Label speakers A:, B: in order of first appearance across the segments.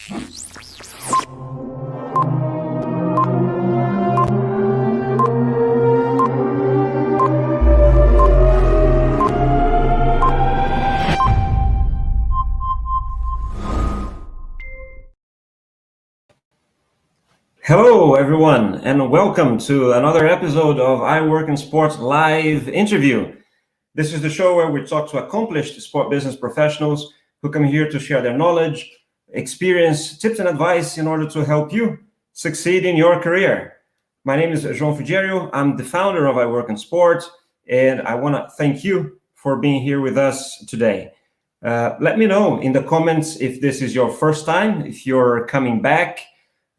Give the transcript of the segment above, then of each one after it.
A: Hello, everyone, and welcome to another episode of I Work in Sports live interview. This is the show where we talk to accomplished sport business professionals who come here to share their knowledge, experience, tips, and advice in order to help you succeed in your career. My name is João Fugério. I'm the founder of I Work in Sport, and I want to thank you for being here with us today. Let me know in the comments if this is your first time, if you're coming back.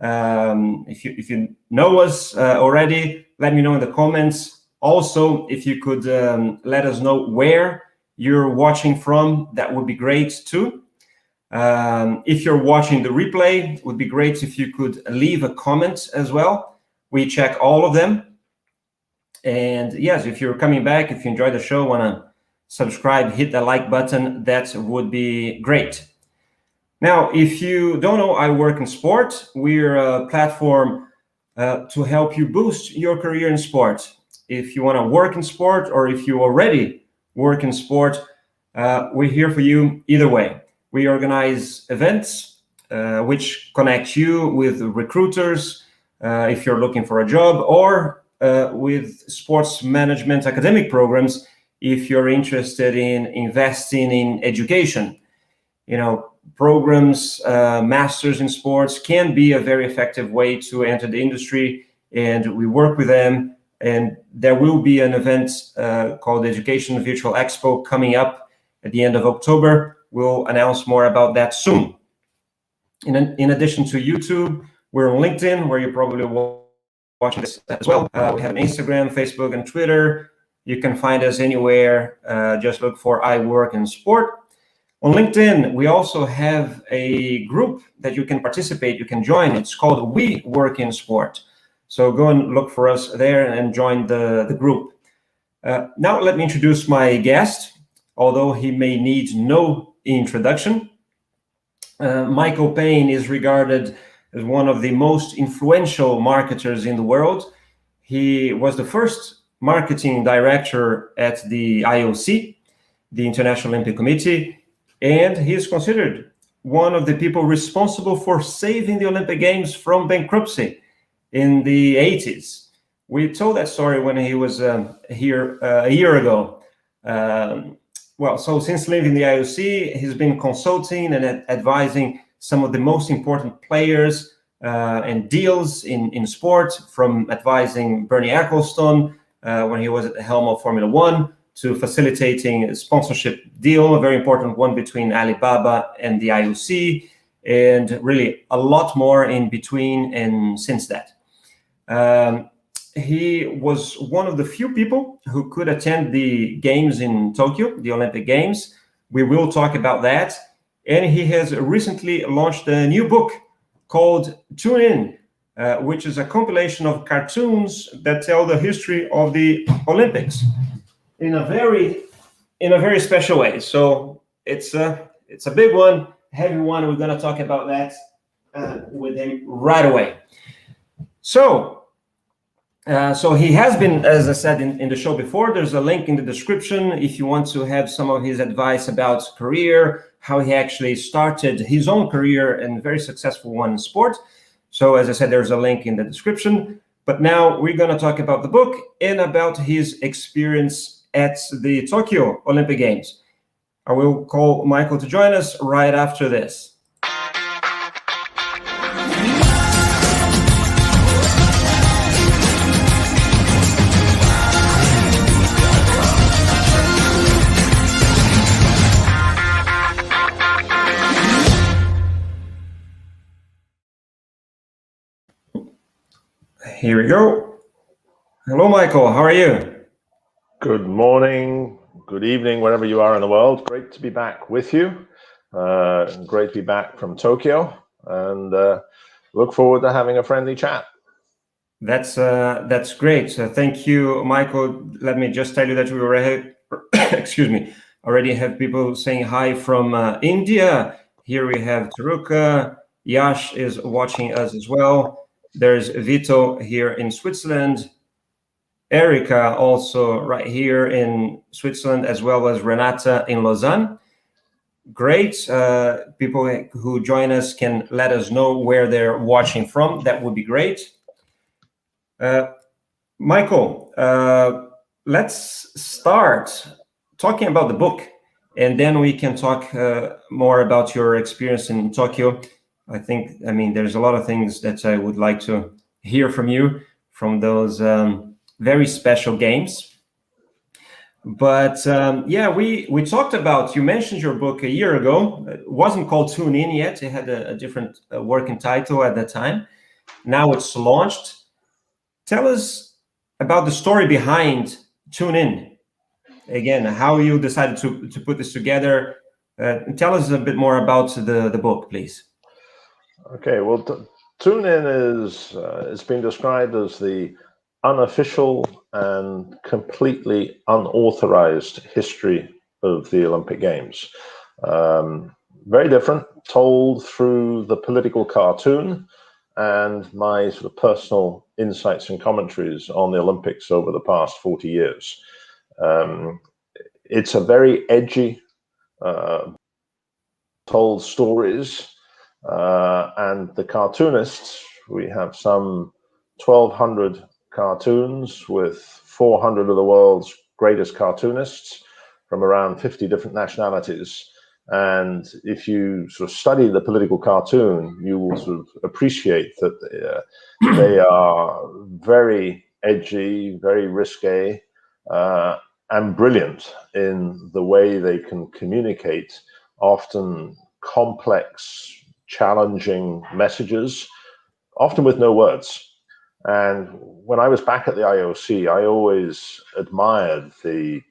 A: If you know us already, let me know in the comments. Also, if you could let us know where you're watching from, that would be great too. If you're watching the replay, it would be great if you could leave a comment as well. We check all of them. And yes, if you're coming back, if you enjoy the show, want to subscribe, hit the like button, that would be great. Now, if you don't know I Work in Sport, we're a platform to help you boost your career in sport. If you want to work in sport or if you already work in sport, we're here for you either way. We organize events which connect you with recruiters if you're looking for a job, or with sports management academic programs if you're interested in investing in education. You know, programs, masters in sports can be a very effective way to enter the industry, and we work with them. And there will be an event called Education Virtual Expo coming up at the end of October. We'll announce more about that soon. In addition to YouTube, we're on LinkedIn, where you're probably watching this as well. We have Instagram, Facebook, and Twitter. You can find us anywhere. Just look for I Work in Sport. On LinkedIn, we also have a group that you can participate, you can join. It's called We Work in Sport. So go and look for us there and join the group. Now let me introduce my guest, although he may need no introduction. Michael Payne is regarded as one of the most influential marketers in the world. He was the first marketing director at the IOC, the International Olympic Committee, and he is considered one of the people responsible for saving the Olympic Games from bankruptcy in the 80s. We told that story when he was here a year ago. So since leaving the IOC, he's been consulting and advising some of the most important players and deals in sport, from advising Bernie Ecclestone when he was at the helm of Formula One, to facilitating a sponsorship deal, a very important one between Alibaba and the IOC, and really a lot more in between and since that. He was one of the few people who could attend the games in Tokyo, the Olympic Games. We will talk about that. And he has recently launched a new book called Toon In, which is a compilation of cartoons that tell the history of the Olympics in a very special way. So it's a big one, heavy one. We're going to talk about that with him right away. So he has been, as I said in the show before, there's a link in the description if you want to have some of his advice about career, how he actually started his own career, and very successful one in sport. So as I said, there's a link in the description. But now we're going to talk about the book and about his experience at the Tokyo Olympic Games. I will call Michael to join us right after this. Here we go. Hello, Michael. How are you?
B: Good morning, good evening, wherever you are in the world. Great to be back with you. Great to be back from Tokyo, and look forward to having a friendly chat.
A: That's great. Thank you, Michael. Let me just tell you that we already, already have people saying hi from India. Here we have Taruka, Yash is watching us as well. There's Vito here in Switzerland. Erica also right here in Switzerland, as well as Renata in Lausanne. Great. People who join us can let us know where they're watching from. That would be great. Michael, let's start talking about the book, and then we can talk more about your experience in Tokyo. I mean, there's a lot of things that I would like to hear from you from those very special games. But yeah, we talked about, you mentioned your book a year ago. It wasn't called Toon In yet. It had a different working title at that time. Now it's launched. Tell us about the story behind Toon In. Again, how you decided to put this together. Tell us a bit more about the book, please.
B: Okay, well, Toon In is it's been described as the unofficial and completely unauthorized history of the Olympic Games. Very different, told through the political cartoon and my sort of personal insights and commentaries on the Olympics over the past 40 years. It's a very edgy, told stories, and the cartoonists, we have some 1,200 cartoons with 400 of the world's greatest cartoonists from around 50 different nationalities. And if you sort of study the political cartoon, you will sort of appreciate that they are very edgy, very risque, and brilliant in the way they can communicate often complex, challenging messages, often with no words. And when I was back at the IOC, I always admired the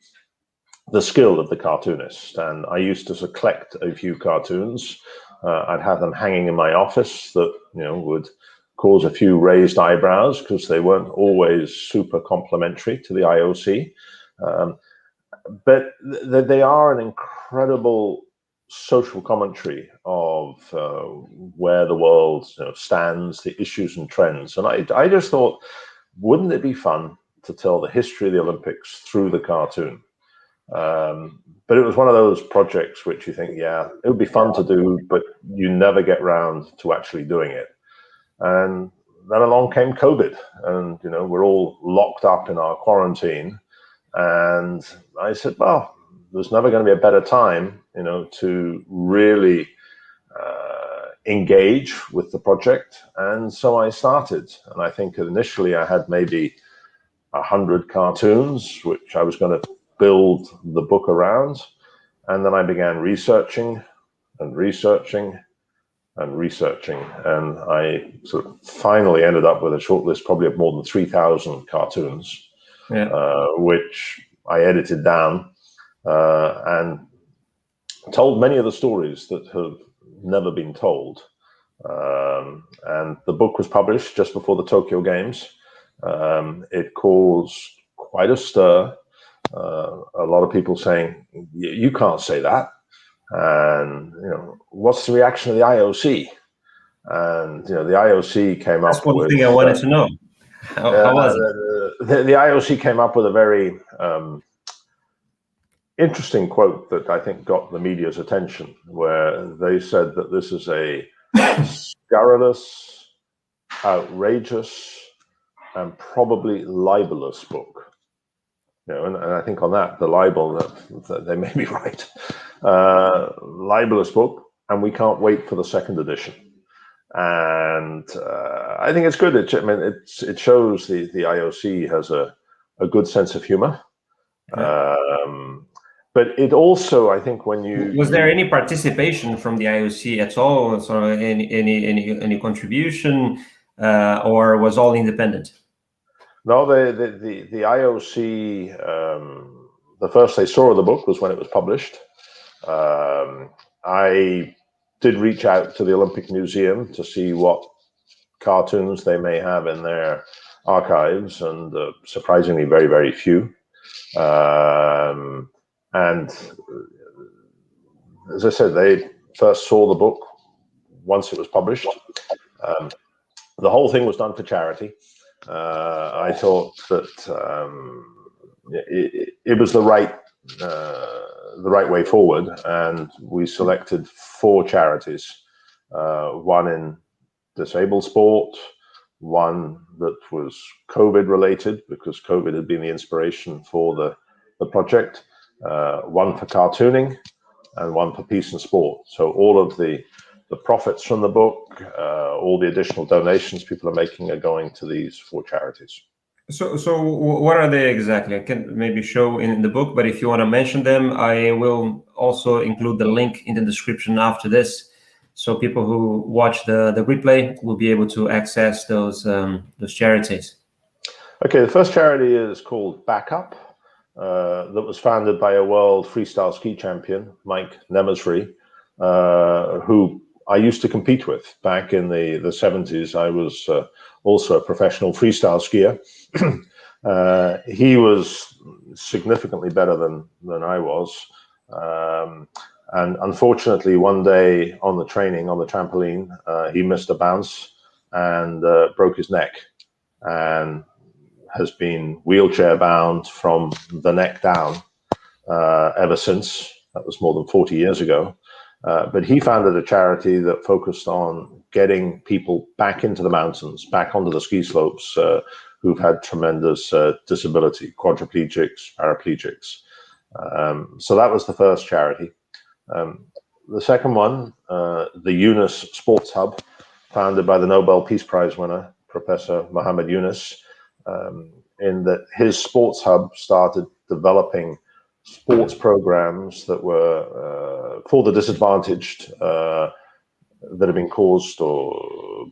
B: skill of the cartoonist, and I used to collect a few cartoons. I'd have them hanging in my office that would cause a few raised eyebrows because they weren't always super complimentary to the IOC. But they are an incredible social commentary of where the world stands, the issues and trends. And I just thought, wouldn't it be fun to tell the history of the Olympics through the cartoon? But it was one of those projects which you think, yeah, it would be fun to do, but you never get round to actually doing it. And then along came COVID, and we're all locked up in our quarantine. And I said, well, there's never going to be a better time, to really engage with the project. And so I started. And I think initially I had maybe 100 cartoons, which I was going to build the book around. And then I began researching and researching and researching. And I sort of finally ended up with a short list, probably of more than 3,000 cartoons. Yeah. Which I edited down and told many of the stories that have never been told. And the book was published just before the Tokyo Games. It caused quite a stir. A lot of people saying, you can't say that. And, what's the reaction of the IOC? And, the IOC came up with... That's
A: one thing I wanted to know. How was it?
B: The IOC came up with a very interesting quote that I think got the media's attention, where they said that this is a scurrilous, outrageous, and probably libelous book. And I think on that, the libel, that they may be right. Libelous book, and we can't wait for the second edition. And I think it's good. It shows the IOC has a good sense of humor. Yeah. But it also, I think, when you...
A: Was there any participation from the IOC at all? So any contribution, or was all independent?
B: No, the IOC, the first they saw of the book was when it was published. I did reach out to the Olympic Museum to see what cartoons they may have in their archives, and surprisingly very, very few. And as I said, they first saw the book once it was published. The whole thing was done for charity. I thought that it was the right way forward, and we selected 4 charities. One in disabled sport, one that was COVID related, because COVID had been the inspiration for the project, one for cartooning, and one for peace and sport. So all of the profits from the book, all the additional donations people are making are going to these 4 charities.
A: So what are they exactly? I can maybe show in the book, but if you want to mention them, I will also include the link in the description after this, so people who watch the replay will be able to access those charities.
B: Okay, the first charity is called Backup, that was founded by a world freestyle ski champion, Mike Nemesry, who I used to compete with back in the 70s. I was also a professional freestyle skier. He was significantly better than I was. And unfortunately, one day on the trampoline, he missed a bounce and broke his neck, and has been wheelchair bound from the neck down ever since. That was more than 40 years ago. But he founded a charity that focused on getting people back into the mountains, back onto the ski slopes, who've had tremendous disability, quadriplegics, paraplegics. So that was the first charity. The second one, the Yunus Sports Hub, founded by the Nobel Peace Prize winner, Professor Muhammad Yunus, in that his sports hub started developing sports programs that were for the disadvantaged, that have been caused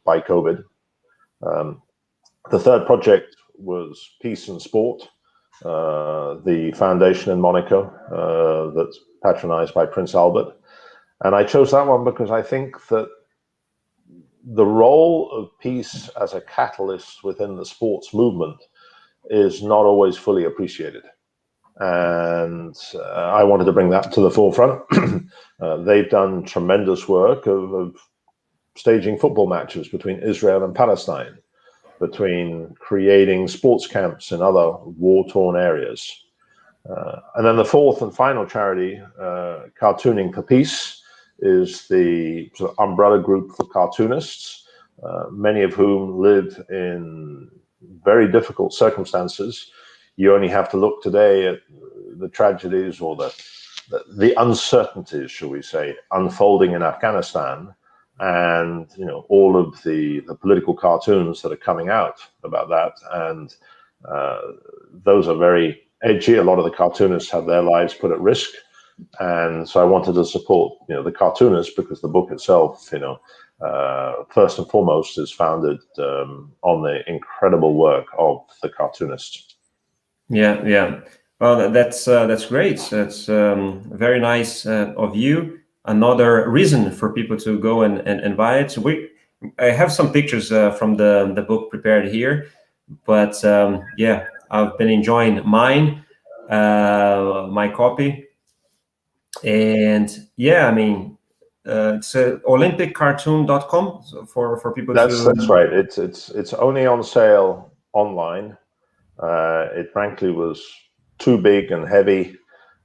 B: by COVID. The third project was Peace and Sport, the foundation in Monaco that's patronized by Prince Albert. And I chose that one because I think that the role of peace as a catalyst within the sports movement is not always fully appreciated. And I wanted to bring that to the forefront. They've done tremendous work of staging football matches between Israel and Palestine, between creating sports camps in other war-torn areas. And then the fourth and final charity, Cartooning for Peace, is the sort of umbrella group for cartoonists, many of whom live in very difficult circumstances. You only have to look today at the tragedies or the uncertainties, shall we say, unfolding in Afghanistan, and all of the political cartoons that are coming out about that. And those are very edgy. A lot of the cartoonists have their lives put at risk. And so I wanted to support, the cartoonists, because the book itself, first and foremost, is founded on the incredible work of the cartoonists.
A: Yeah. Well, that's great. That's very nice of you. Another reason for people to go and buy it. So I have some pictures from the book prepared here, but yeah, I've been enjoying mine, my copy. And yeah, I mean, it's olympiccartoon.com for people
B: That's
A: to.
B: That's right. It's only on sale online. It frankly was too big and heavy,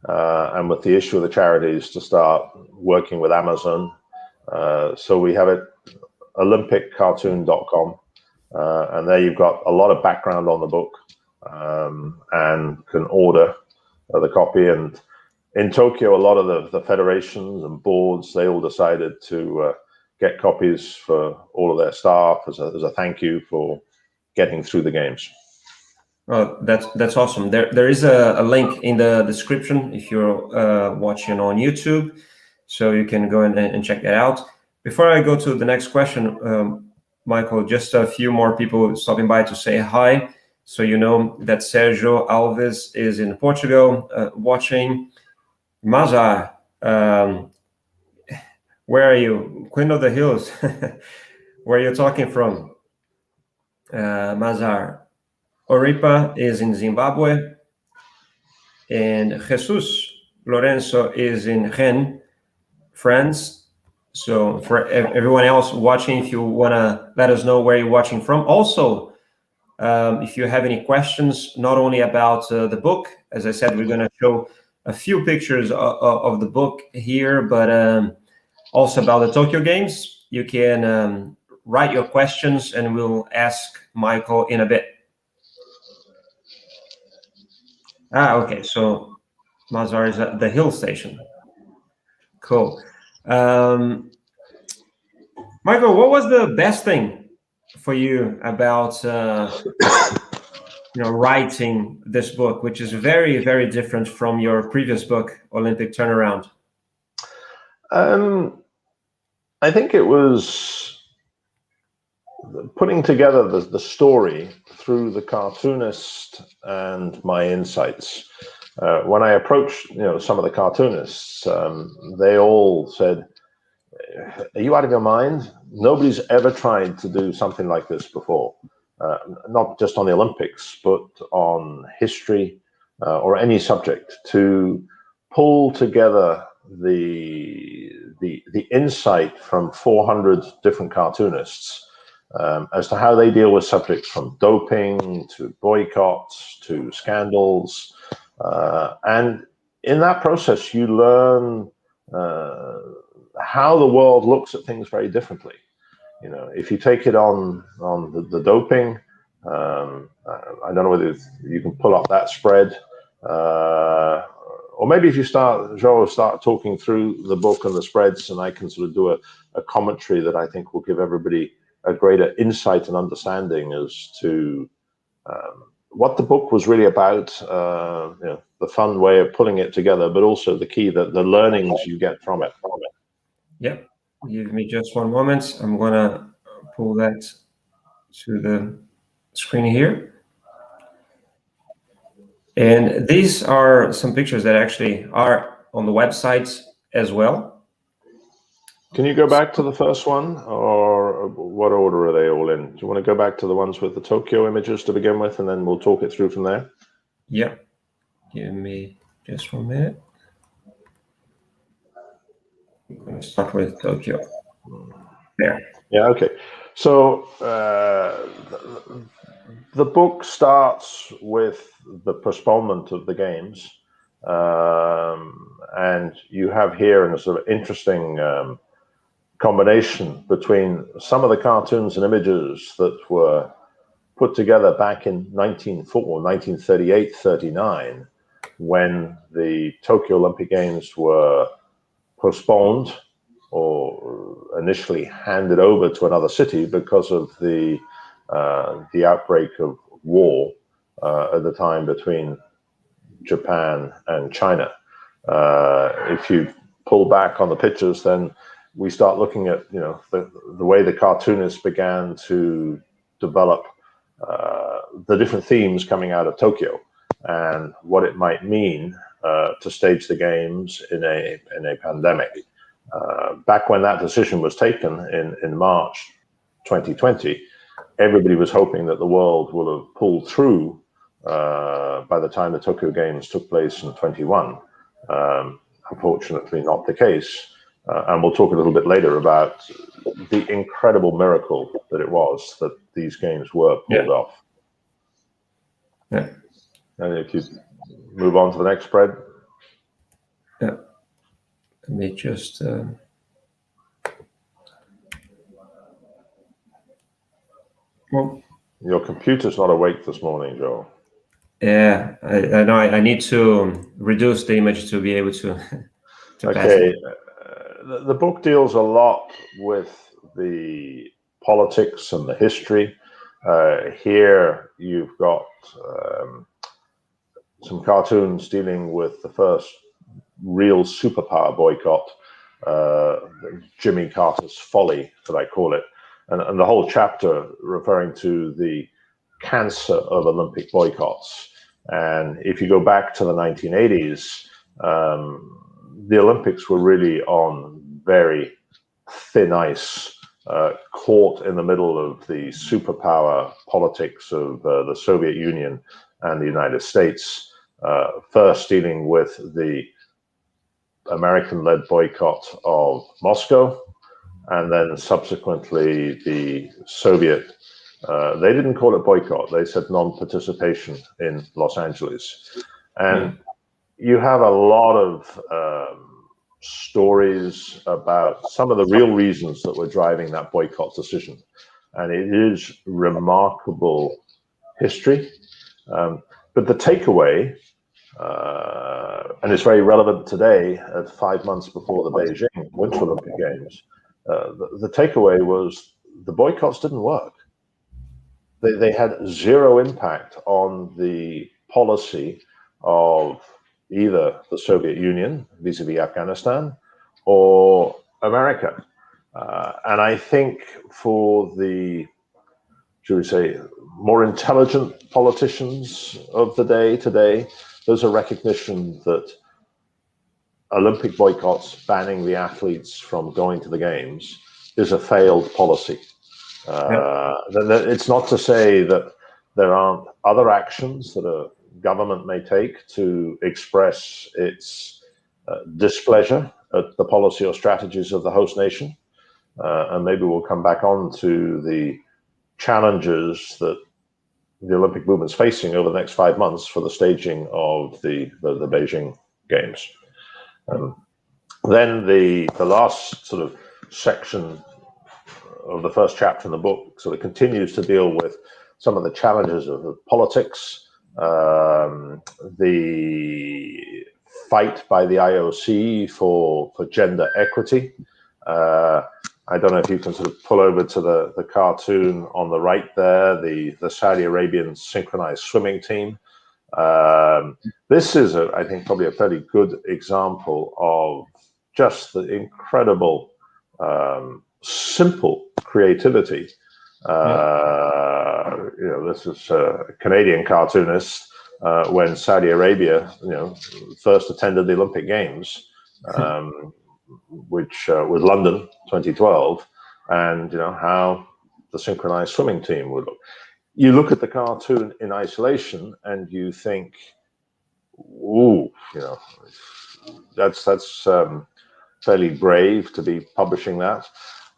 B: and with the issue of the charities, to start working with Amazon. So we have it olympiccartoon.com, and there you've got a lot of background on the book, and can order the copy. And in Tokyo, a lot of the federations and boards, they all decided to get copies for all of their staff as a thank you for getting through the games.
A: Oh, that's awesome. There is a link in the description if you're watching on YouTube, so you can go and check that out. Before I go to the next question, Michael, just a few more people stopping by to say hi. So you know that Sergio Alves is in Portugal watching. Mazar, where are you? Queen of the Hills. Where are you talking from? Mazar. Oripa is in Zimbabwe. And Jesus Lorenzo is in Rennes, France. So for everyone else watching, if you want to let us know where you're watching from. Also, if you have any questions, not only about the book, as I said, we're going to show a few pictures of the book here, but also about the Tokyo Games, you can write your questions and we'll ask Michael in a bit. Okay, so Mazar is at the Hill Station. Cool. Michael, what was the best thing for you about writing this book, which is very, very different from your previous book, Olympic Turnaround?
B: I think it was putting together the story through the cartoonist and my insights. When I approached, some of the cartoonists, they all said, "Are you out of your mind? Nobody's ever tried to do something like this before. Not just on the Olympics, but on history or any subject, to pull together the insight from 400 different cartoonists as to how they deal with subjects from doping to boycotts to scandals. And in that process, you learn how the world looks at things very differently. If you take it on the doping, I don't know whether you can pull up that spread, or maybe if you start talking through the book and the spreads, and I can sort of do a commentary that I think will give everybody a greater insight and understanding as to what the book was really about, the fun way of pulling it together, but also the key, the learnings you get from it.
A: Yep. Give me just one moment. I'm going to pull that to the screen here. And these are some pictures that actually are on the website as well.
B: Can you go back to the first one, or what order are they all in? Do you want to go back to the ones with the Tokyo images to begin with, and then we'll talk it through from there?
A: Yeah. Give me just 1 minute. I'm going to start with Tokyo. There.
B: Yeah, okay. So the book starts with the postponement of the games. And you have here a sort of interesting combination between some of the cartoons and images that were put together back in 1938-39, when the Tokyo Olympic Games were postponed or initially handed over to another city because of the outbreak of war at the time between Japan and China. If you pull back on the pictures, then we start looking at the way the cartoonists began to develop the different themes coming out of Tokyo and what it might mean to stage the games in a pandemic. Back when that decision was taken in March 2020, everybody was hoping that the world will have pulled through by the time the Tokyo Games took place in 21. Unfortunately, not the case. And we'll talk a little bit later about the incredible miracle that it was that these games were pulled off.
A: Yeah.
B: And if you move on to the next spread.
A: Yeah. Let me just... Well,
B: your computer's not awake this morning, Joel.
A: Yeah, I know. I need to reduce the image to be able to
B: okay. The book deals a lot with the politics and the history. Here you've got some cartoons dealing with the first real superpower boycott, Jimmy Carter's Folly, that I call it, and the whole chapter referring to the cancer of Olympic boycotts. And if you go back to the 1980s, the Olympics were really on very thin ice, caught in the middle of the superpower politics of the Soviet Union and the United States, first dealing with the American-led boycott of Moscow, and then subsequently the Soviet, they didn't call it boycott, they said non-participation in Los Angeles. And you have a lot of stories about some of the real reasons that were driving that boycott decision. And it is remarkable history. But the takeaway, and it's very relevant today at 5 months before the Beijing Winter Olympic Games, the takeaway was the boycotts didn't work. They had zero impact on the policy of either the Soviet Union vis-a-vis Afghanistan or America. And I think for the, should we say, more intelligent politicians of the day today, there's a recognition that Olympic boycotts banning the athletes from going to the games is a failed policy. It's not to say that there aren't other actions that a government may take to express its displeasure at the policy or strategies of the host nation. And maybe we'll come back on to the challenges that the Olympic movement's facing over the next 5 months for the staging of the Beijing Games. Then the last sort of section of the first chapter in the book sort of continues to deal with some of the challenges of politics, the fight by the IOC for gender equity. I don't know if you can sort of pull over to the cartoon on the right there, the Saudi Arabian synchronized swimming team. This is, I think, probably a fairly good example of just the incredible, simple creativity. This is a Canadian cartoonist when Saudi Arabia, first attended the Olympic Games, which was London 2012, and how the synchronized swimming team would look. You look at the cartoon in isolation and you think, ooh, that's fairly brave to be publishing that.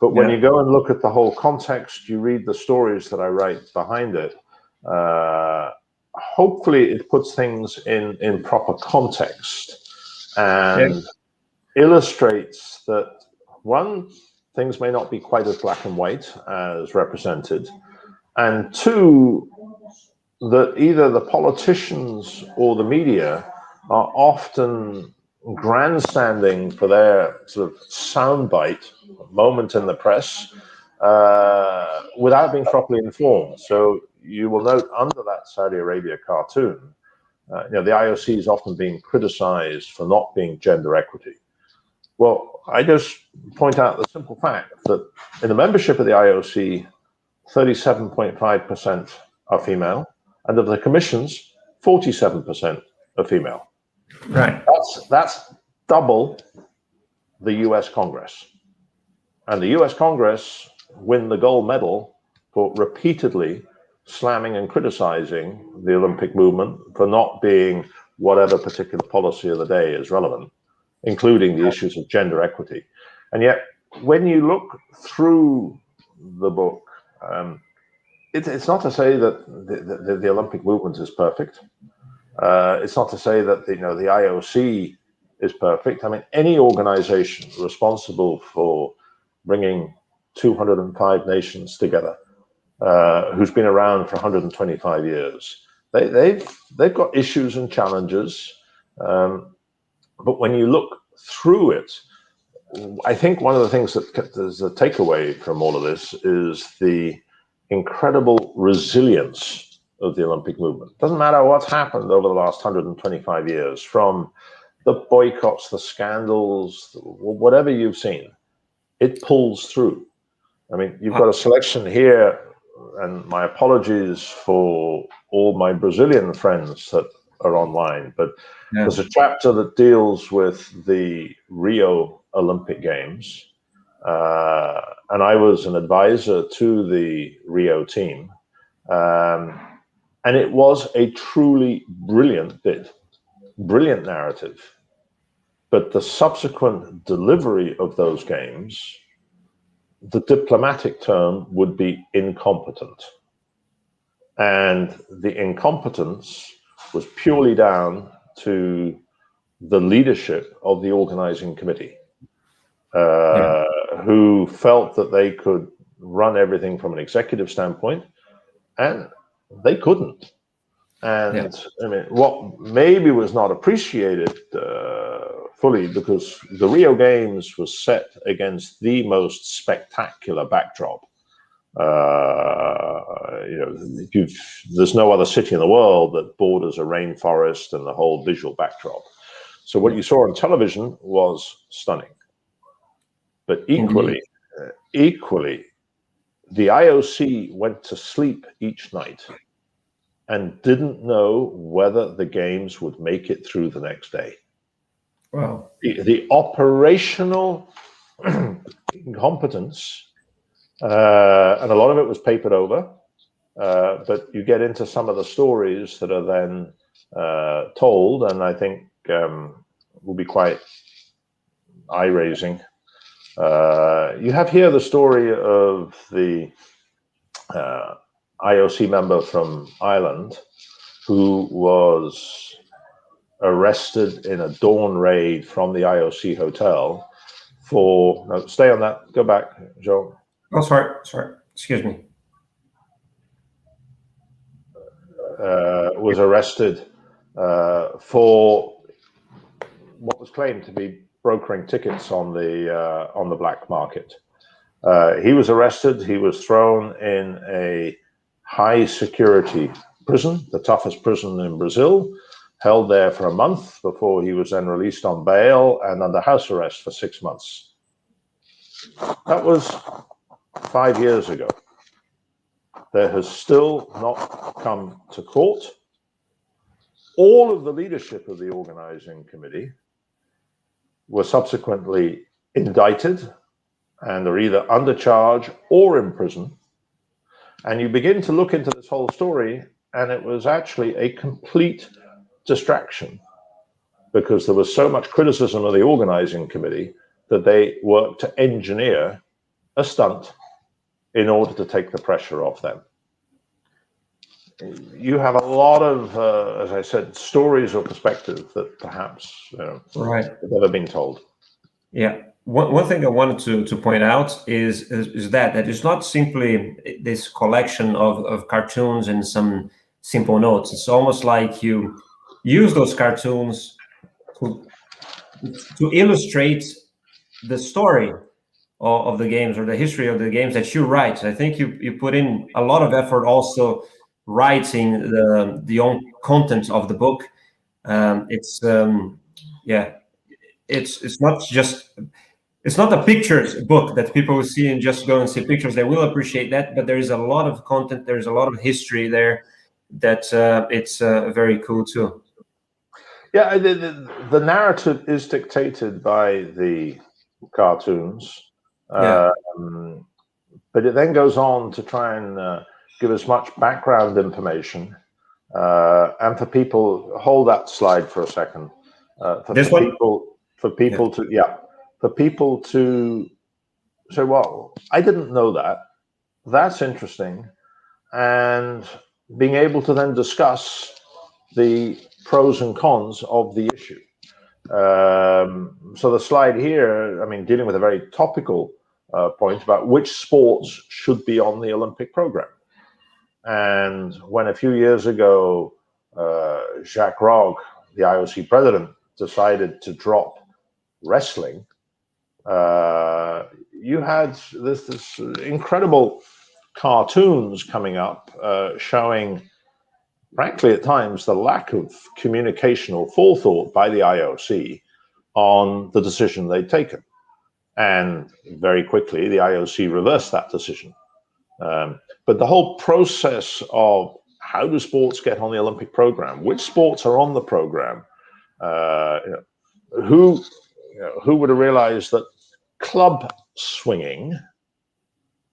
B: But when you go and look at the whole context, you read the stories that I write behind it, hopefully it puts things in proper context and illustrates that, one, things may not be quite as black and white as represented, and two, that either the politicians or the media are often grandstanding for their sort of soundbite moment in the press without being properly informed. So you will note under that Saudi Arabia cartoon, the IOC is often being criticized for not being gender equity. Well, I just point out the simple fact that in the membership of the IOC, 37.5% are female, and of the commissions, 47% are female.
A: Right.
B: That's double the US Congress. And the US Congress win the gold medal for repeatedly slamming and criticizing the Olympic movement for not being whatever particular policy of the day is relevant, including the issues of gender equity. And yet, when you look through the book, it's not to say that the Olympic movement is perfect. It's not to say that the IOC is perfect. I mean, any organization responsible for bringing 205 nations together, who's been around for 125 years, they've got issues and challenges. But when you look through it, I think one of the things that is a takeaway from all of this is the incredible resilience of the Olympic movement. Doesn't matter what's happened over the last 125 years, from the boycotts, the scandals, whatever you've seen, it pulls through. I mean, you've got a selection here, and my apologies for all my Brazilian friends that are online, but there's a chapter that deals with the Rio Olympic Games. And I was an advisor to the Rio team. And it was a truly brilliant bid, brilliant narrative. But the subsequent delivery of those games the diplomatic term would be incompetent. And the incompetence was purely down to the leadership of the organizing committee, who felt that they could run everything from an executive standpoint, and they couldn't. And I mean, what maybe was not appreciated fully, because the Rio Games was set against the most spectacular backdrop. There's no other city in the world that borders a rainforest and the whole visual backdrop. So what you saw on television was stunning. But equally, the IOC went to sleep each night and didn't know whether the games would make it through the next day.
A: Wow.
B: The operational incompetence, and a lot of it was papered over, but you get into some of the stories that are then told, and I think will be quite eye-raising. You have here the story of the IOC member from Ireland who was arrested in a dawn raid from the IOC hotel for, no, stay on that, go back, Joe.
A: Oh, sorry, excuse me.
B: Was arrested for what was claimed to be brokering tickets on the black market. He was arrested. He was thrown in a high security prison, the toughest prison in Brazil, held there for a month before he was then released on bail and under house arrest for 6 months. That was 5 years ago. There has still not come to court. All of the leadership of the organizing committee were subsequently indicted and are either under charge or in prison. And you begin to look into this whole story, and it was actually a complete distraction, because there was so much criticism of the organizing committee that they worked to engineer a stunt in order to take the pressure off them. You have a lot of, as I said, stories or perspectives that perhaps have never been told.
A: Yeah. One thing I wanted to point out is that it's not simply this collection of cartoons and some simple notes. It's almost like you use those cartoons to illustrate the story of the games or the history of the games that you write. I think you put in a lot of effort also writing the own content of the book. It's not just, it's not a pictures book that people will see and just go and see pictures. They will appreciate that, but there is a lot of content. There's a lot of history there that it's very cool too.
B: Yeah, the narrative is dictated by the cartoons, but it then goes on to try and give as much background information, and for people, hold that slide for a second. For people to say, well, I didn't know that. That's interesting, and being able to then discuss the pros and cons of the issue. So the slide here, I mean, dealing with a very topical point about which sports should be on the Olympic program. And when a few years ago, Jacques Rogge, the IOC president, decided to drop wrestling, you had this incredible cartoons coming up showing, frankly, at times, the lack of communication or forethought by the IOC on the decision they'd taken. And very quickly, the IOC reversed that decision. But the whole process of how do sports get on the Olympic program, which sports are on the program, who would have realized that club swinging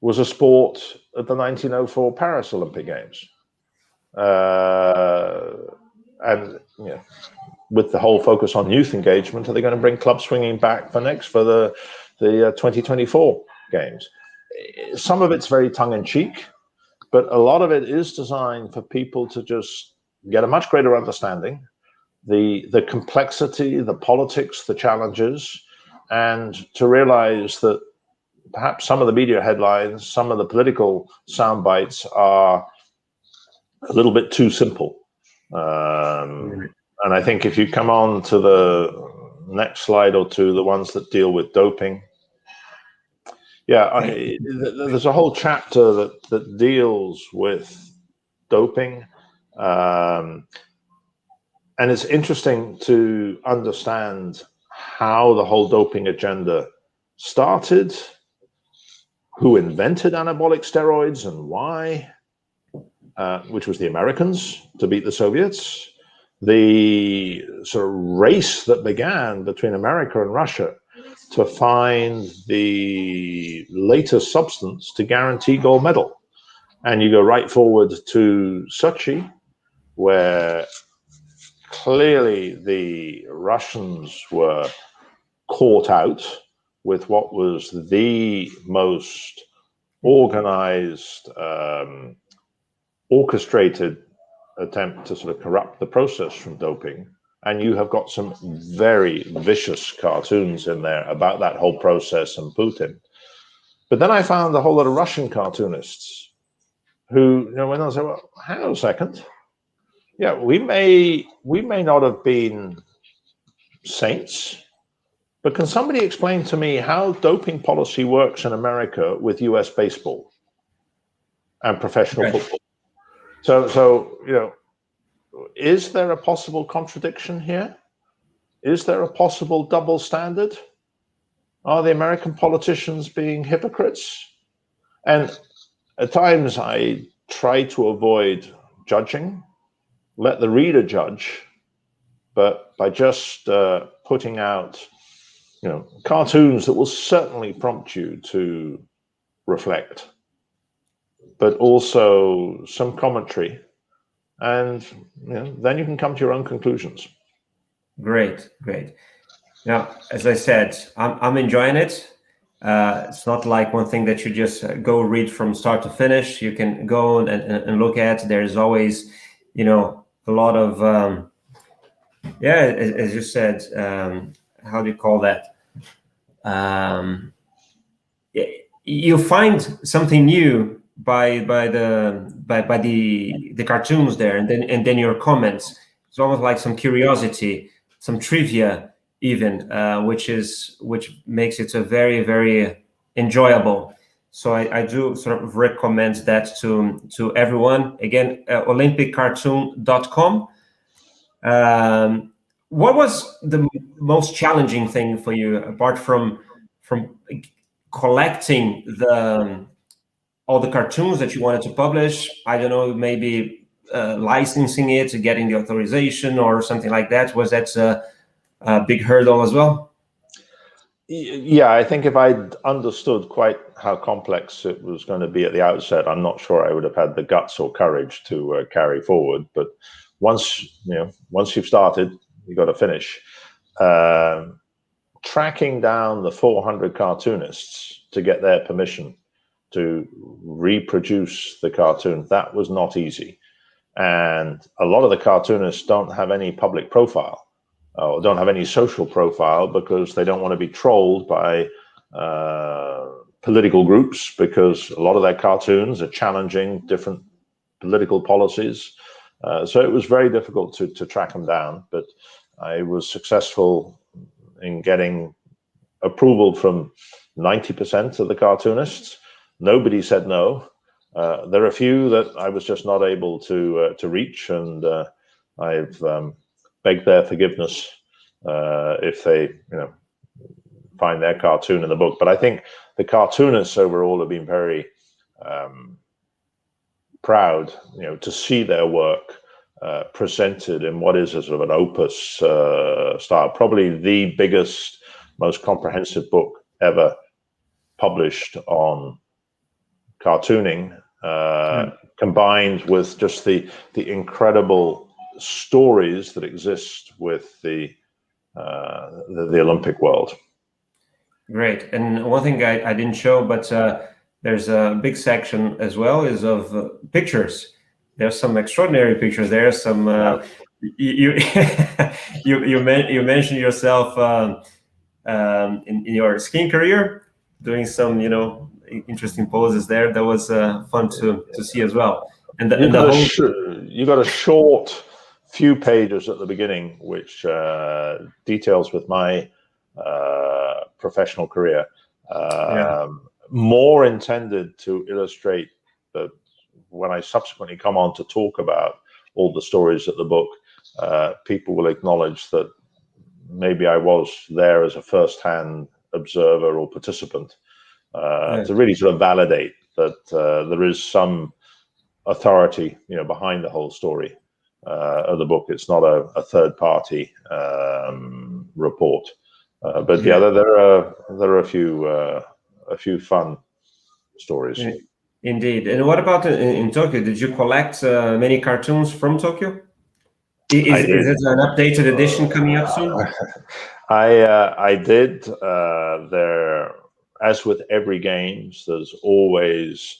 B: was a sport at the 1904 Paris Olympic Games? And with the whole focus on youth engagement, are they going to bring club swinging back for the 2024 games? some of it's very tongue-in-cheek, but a lot of it is designed for people to just get a much greater understanding, the complexity, the politics, the challenges, and to realize that perhaps some of the media headlines, some of the political sound bites are a little bit too simple. And I think if you come on to the next slide or two, the ones that deal with doping, there's a whole chapter that deals with doping. And it's interesting to understand how the whole doping agenda started, who invented anabolic steroids and why, which was the Americans to beat the Soviets, the sort of race that began between America and Russia to find the latest substance to guarantee gold medal. And you go right forward to Sochi, where clearly the Russians were caught out with what was the most organized, orchestrated attempt to sort of corrupt the process from doping. And you have got some very vicious cartoons in there about that whole process and Putin. But then I found a whole lot of Russian cartoonists who, when I say, well, hang on a second. Yeah, we may not have been saints, but can somebody explain to me how doping policy works in America with US baseball and professional football? So, is there a possible contradiction here? Is there a possible double standard? Are the American politicians being hypocrites? And at times I try to avoid judging, let the reader judge, but by just putting out, cartoons that will certainly prompt you to reflect, but also some commentary, and then you can come to your own conclusions.
A: Great. Now, as I said, I'm enjoying it. It's not like one thing that you just go read from start to finish. You can go and look at. There's always, a lot of, as you said, how do you call that? You find something new by the cartoons there, and then your comments. It's almost like some curiosity, some trivia, even, which makes it a very, very enjoyable. So I do sort of recommend that to everyone. Again, olympiccartoon.com. What was the most challenging thing for you, apart from collecting all the cartoons that you wanted to publish? I don't know, maybe licensing it, getting the authorization or something like that. Was that a big hurdle as well?
B: Yeah, I think if I'd understood quite how complex it was going to be at the outset, I'm not sure I would have had the guts or courage to carry forward. But once you've started, you've got to finish. Tracking down the 400 cartoonists to get their permission to reproduce the cartoon, that was not easy. And a lot of the cartoonists don't have any public profile, or don't have any social profile, because they don't want to be trolled by political groups, because a lot of their cartoons are challenging different political policies. So it was very difficult to track them down, but I was successful in getting approval from 90% of the cartoonists. Nobody said no. There are a few that I was just not able to reach, and I've begged their forgiveness if they find their cartoon in the book. But I think the cartoonists overall have been very proud, to see their work presented in what is a sort of an opus style, probably the biggest, most comprehensive book ever published on cartooning, combined with just the incredible stories that exist with the Olympic world.
A: Great. And one thing I didn't show, but there's a big section as well is of pictures. There's some extraordinary pictures there. Some you you mentioned yourself in your skiing career, doing some interesting poses there. That was fun to see as well. And
B: You
A: the whole
B: got a short few pages at the beginning, which details with my professional career, more intended to illustrate that when I subsequently come on to talk about all the stories of the book, people will acknowledge that maybe I was there as a first-hand observer or participant to really sort of validate that there is some authority, behind the whole story of the book. It's not a third-party report, but there are a few fun stories.
A: Indeed. And what about in Tokyo? Did you collect many cartoons from Tokyo? Is it an updated edition coming up soon?
B: I did. There, as with every games, there's always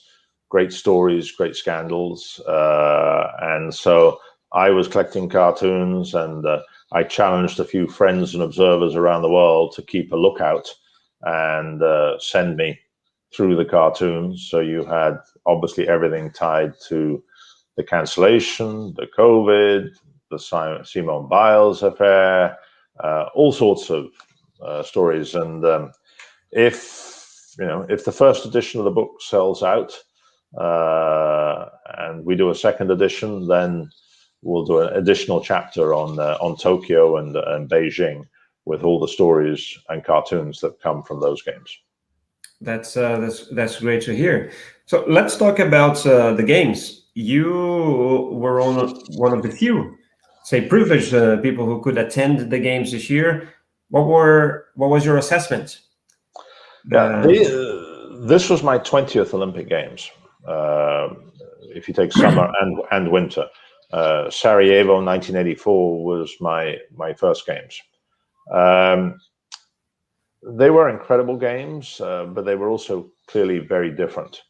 B: great stories, great scandals, and so I was collecting cartoons, and I challenged a few friends and observers around the world to keep a lookout and send me through the cartoons. So you had obviously everything tied to the cancellation, the COVID, the Simone Biles affair, all sorts of stories. And if the first edition of the book sells out, and we do a second edition, then we'll do an additional chapter on Tokyo and Beijing with all the stories and cartoons that come from those games.
A: That's great to hear. So let's talk about the games. You were one of the few, say, privileged people who could attend the games this year. What was your assessment?
B: This was my 20th Olympic Games. If you take summer and winter, Sarajevo 1984 was my first games. They were incredible games, but they were also clearly very different.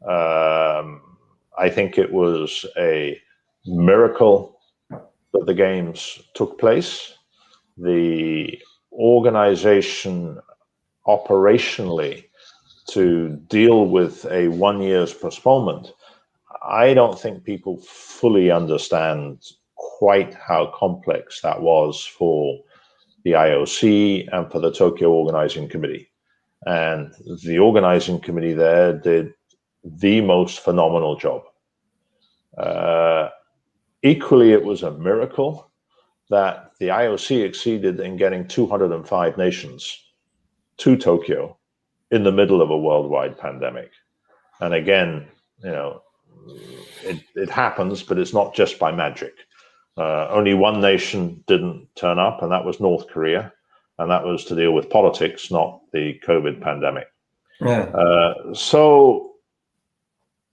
B: I think it was a miracle that the games took place. The organization operationally to deal with a 1 year's postponement, I don't think people fully understand quite how complex that was for the IOC and for the Tokyo Organizing Committee. And the organizing committee there did the most phenomenal job. Equally, it was a miracle that the IOC exceeded in getting 205 nations to Tokyo in the middle of a worldwide pandemic. And again, it happens, but it's not just by magic. Only one nation didn't turn up, and that was North Korea. And that was to deal with politics, not the COVID pandemic. So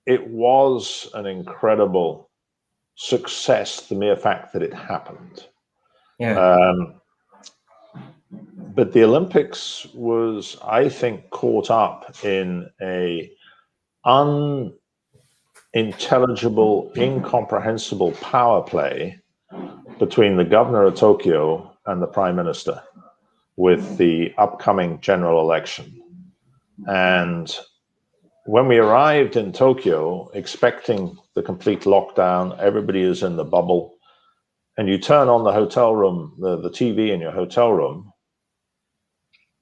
B: it was an incredible success, the mere fact that it happened. But the Olympics was, I think, caught up in a unintelligible, incomprehensible power play between the governor of Tokyo and the prime minister with the upcoming general election. And when we arrived in Tokyo, expecting the complete lockdown, everybody is in the bubble, and you turn on the hotel room, the TV in your hotel room,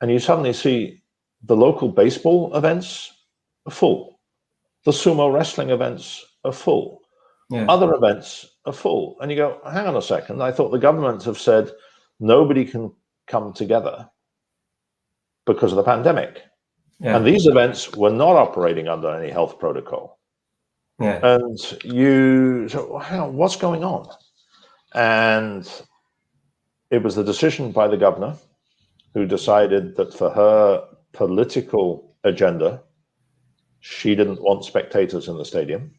B: and you suddenly see the local baseball events are full. The sumo wrestling events are full. Other events are full. And you go, hang on a second. I thought the government have said nobody can come together because of the pandemic. And these events were not operating under any health protocol. And so hang on, what's going on? And it was the decision by the governor who decided that for her political agenda, she didn't want spectators in the stadium.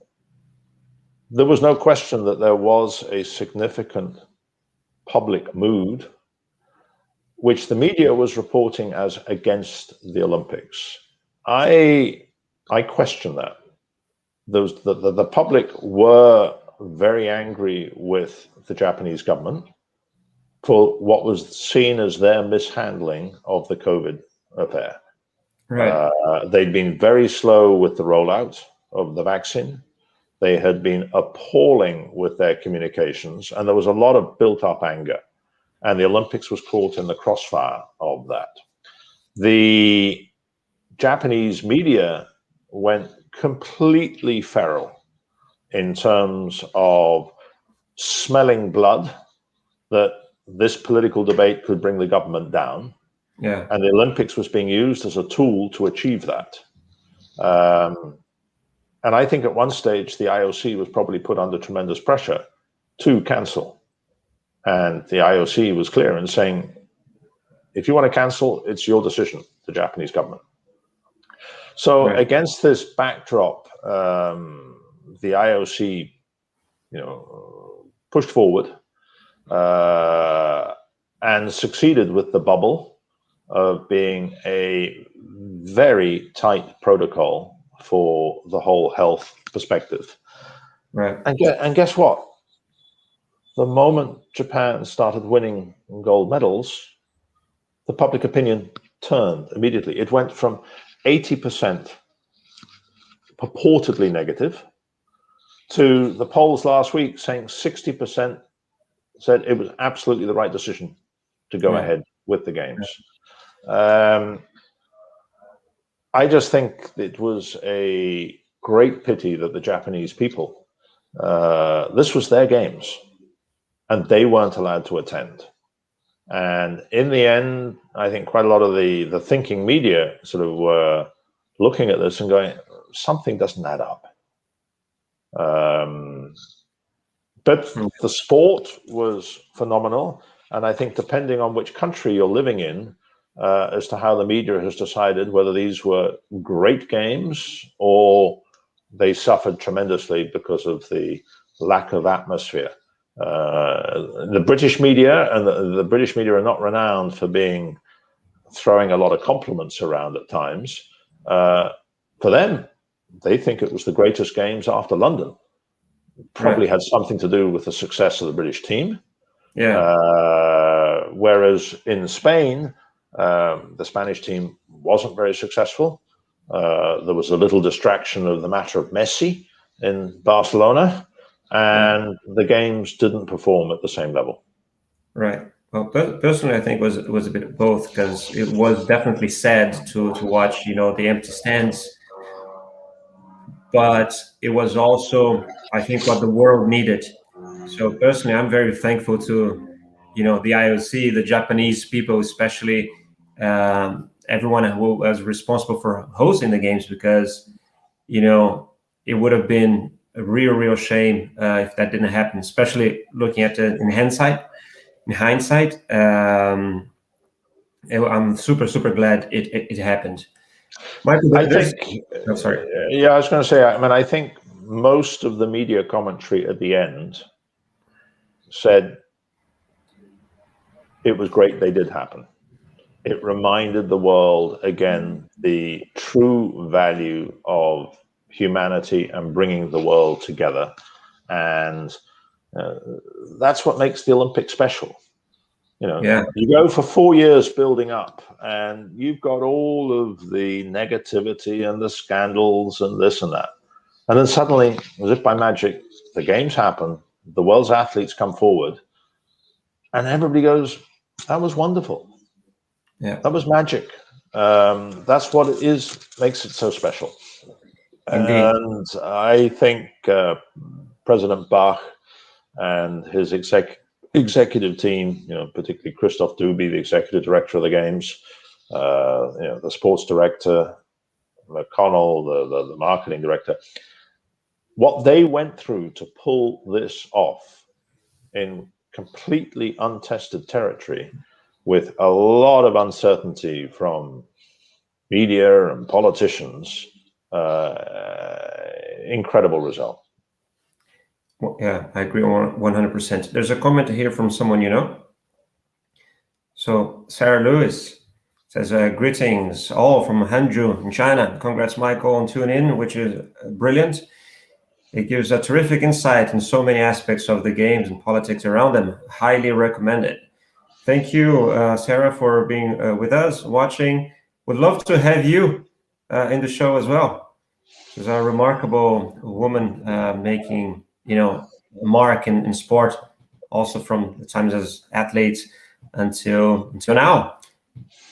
B: There was no question that there was a significant public mood, which the media was reporting as against the Olympics. I I question that. The public were very angry with the Japanese government for what was seen as their mishandling of the COVID affair.
A: Right.
B: They'd been very slow with the rollout of the vaccine. They had been appalling with their communications, and there was a lot of built-up anger. And the Olympics was caught in the crossfire of that. The Japanese media went completely feral in terms of smelling blood, that this political debate could bring the government down.
A: Yeah.
B: And the Olympics was being used as a tool to achieve that. And I think at one stage, the IOC was probably put under tremendous pressure to cancel. And the IOC was clear in saying, if you want to cancel, it's your decision, the Japanese government. So
A: Right.
B: against this backdrop, the IOC, pushed forward and succeeded with the bubble of being a very tight protocol for the whole health perspective.
A: Right.
B: And guess what? The moment Japan started winning gold medals, the public opinion turned immediately. It went from 80% purportedly negative to the polls last week saying 60% said it was absolutely the right decision to go ahead with the games. I just think it was a great pity that the Japanese people, this was their games, and they weren't allowed to attend. And in the end, I think quite a lot of the thinking media sort of were looking at this and going, something doesn't add up. But the sport was phenomenal. And I think depending on which country you're living in, as to how the media has decided whether these were great games or they suffered tremendously because of the lack of atmosphere. The British media, and the British media are not renowned for throwing a lot of compliments around at times. For them, they think it was the greatest games after London. Probably had something to do with the success of the British team. Whereas in Spain, the Spanish team wasn't very successful. There was a little distraction of the matter of Messi in Barcelona, and the games didn't perform at the same level.
A: Right. Well, personally, I think it was a bit of both, because it was definitely sad to watch, the empty stands, but it was also, I think, what the world needed. So personally, I'm very thankful to, the IOC, the Japanese people, especially everyone who was responsible for hosting the games, because, it would have been a real shame if that didn't happen, especially looking at it in hindsight. I'm super glad it happened. Michael,
B: I think,
A: sorry.
B: Yeah, I was going to say, I think most of the media commentary at the end said it was great they did happen. It reminded the world again the true value of humanity and bringing the world together, and that's what makes the Olympics special. You go for 4 years building up, and you've got all of the negativity and the scandals and this and that, and then suddenly, as if by magic, the games happen, the world's athletes come forward, and everybody goes, that was wonderful.
A: Yeah,
B: that was magic. That's what it is, makes it so special.
A: Indeed.
B: And I think President Bach and his executive team, particularly Christoph Duby, the executive director of the games, the sports director, McConnell, the marketing director, what they went through to pull this off in completely untested territory, with a lot of uncertainty from media and politicians, incredible result.
A: Well, yeah, I agree 100%. There's a comment here from someone you know. So Sarah Lewis Says greetings all from Hangzhou in China. Congrats, Michael, on Toon In, which is brilliant. It gives a terrific insight in so many aspects of the games and politics around them. Highly recommend it. Thank you, Sarah, for being with us, watching. Would love to have you in the show as well. She's a remarkable woman making, a mark in sport, also from the times as athletes until now.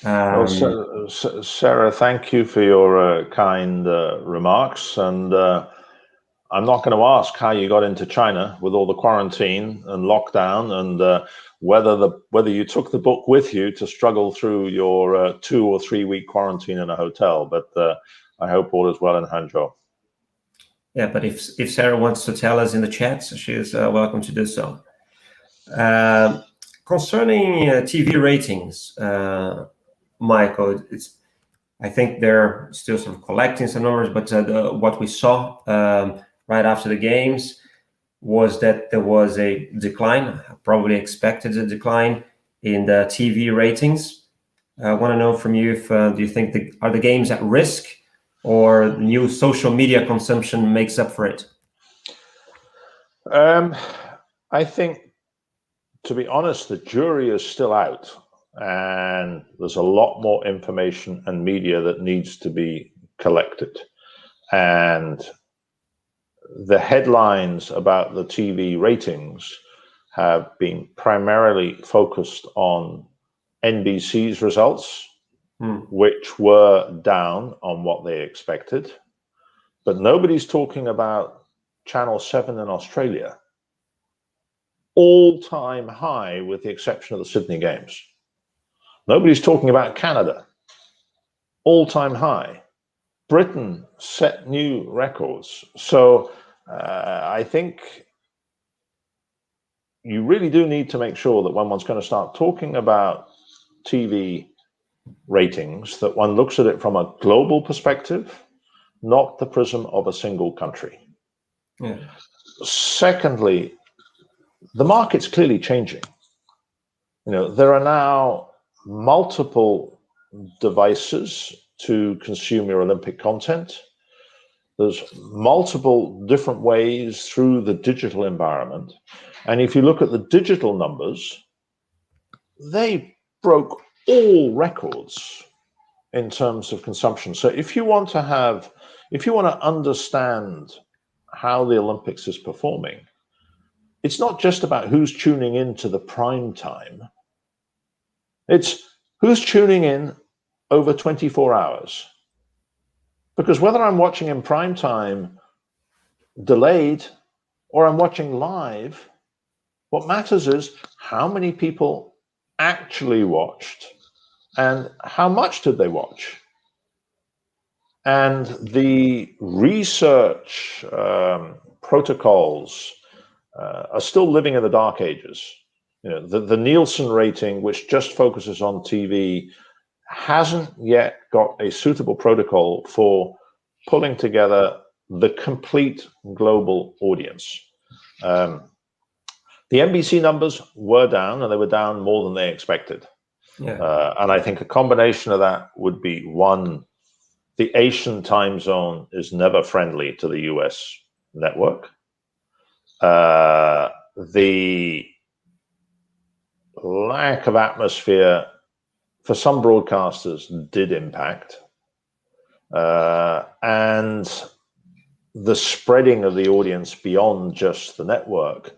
B: Well, Sarah, thank you for your kind remarks. And I'm not going to ask how you got into China with all the quarantine and lockdown, and whether you took the book with you to struggle through your 2 or 3 week quarantine in a hotel. But I hope all is well in Hangzhou.
A: Yeah, but if Sarah wants to tell us in the chat, she is welcome to do so. Concerning TV ratings, Michael, I think they're still sort of collecting some numbers, but what we saw right after the games was that there was a decline, probably expected a decline in the TV ratings. I want to know from you if do you think are the games at risk, or new social media consumption makes up for it?
B: I think, to be honest, the jury is still out, and there's a lot more information and media that needs to be collected. And the headlines about the TV ratings have been primarily focused on NBC's results, which were down on what they expected. But nobody's talking about Channel 7 in Australia, all-time high with the exception of the Sydney Games. Nobody's talking about Canada, all-time high. Britain set new records. So I think you really do need to make sure that when one's going to start talking about TV ratings, that one looks at it from a global perspective, not the prism of a single country.
A: Yeah.
B: Secondly, the market's clearly changing. There are now multiple devices to consume your Olympic content. There's multiple different ways through the digital environment. And if you look at the digital numbers, they broke all records in terms of consumption. So if you want to understand how the Olympics is performing, it's not just about who's tuning in to the prime time. It's who's tuning in over 24 hours. Because whether I'm watching in prime time delayed or I'm watching live, what matters is how many people actually watched and how much did they watch. And the research protocols are still living in the dark ages. The Nielsen rating, which just focuses on TV, hasn't yet got a suitable protocol for pulling together the complete global audience. The NBC numbers were down, and they were down more than they expected. Yeah. And I think a combination of that would be, one, the Asian time zone is never friendly to the US network. The lack of atmosphere for some broadcasters did impact. And the spreading of the audience beyond just the network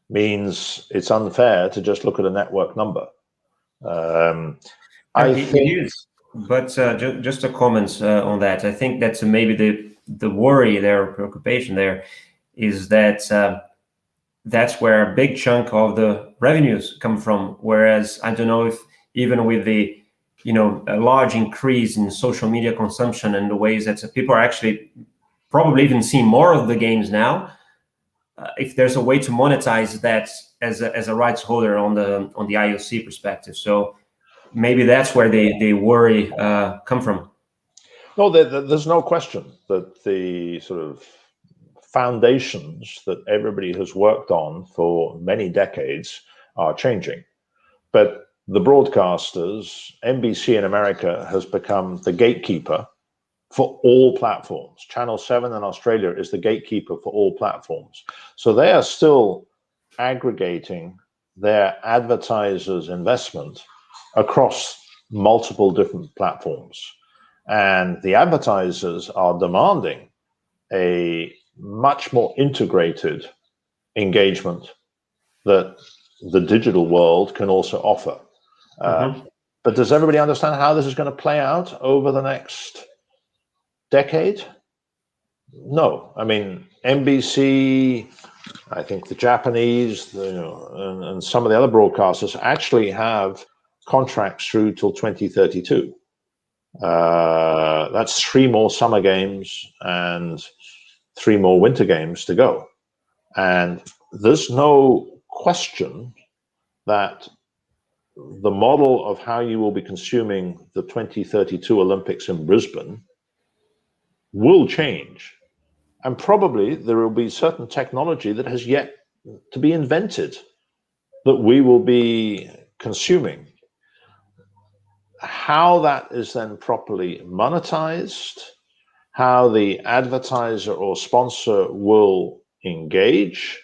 B: means it's unfair to just look at a network number.
A: I think it is. But just a comment on that. I think that's maybe the worry there, or preoccupation there, is that that's where a big chunk of the revenues come from. Whereas I don't know if even with the a large increase in social media consumption and the ways that people are actually probably even seeing more of the games now, if there's a way to monetize that as a rights holder on the IOC perspective. So maybe that's where they worry come from.
B: No, there's no question that the sort of foundations that everybody has worked on for many decades are changing. But the broadcasters, NBC in America has become the gatekeeper for all platforms. Channel 7 in Australia is the gatekeeper for all platforms. So they are still aggregating their advertisers' investment across multiple different platforms. And the advertisers are demanding a much more integrated engagement that the digital world can also offer. But does everybody understand how this is going to play out over the next decade? No. I mean, NBC, I think the Japanese, and some of the other broadcasters actually have contracts through till 2032. That's 3 more summer games and 3 more winter games to go. And there's no question that the model of how you will be consuming the 2032 Olympics in Brisbane will change. And probably there will be certain technology that has yet to be invented that we will be consuming. How that is then properly monetized, how the advertiser or sponsor will engage,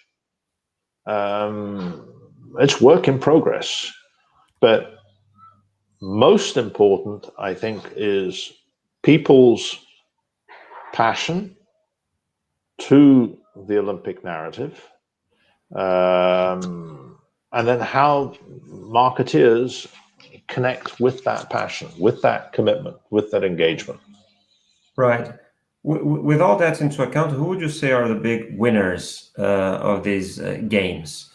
B: it's work in progress. But most important, I think, is people's passion to the Olympic narrative, and then how marketeers connect with that passion, with that commitment, with that engagement.
A: Right. With all that into account, who would you say are the big winners of these games?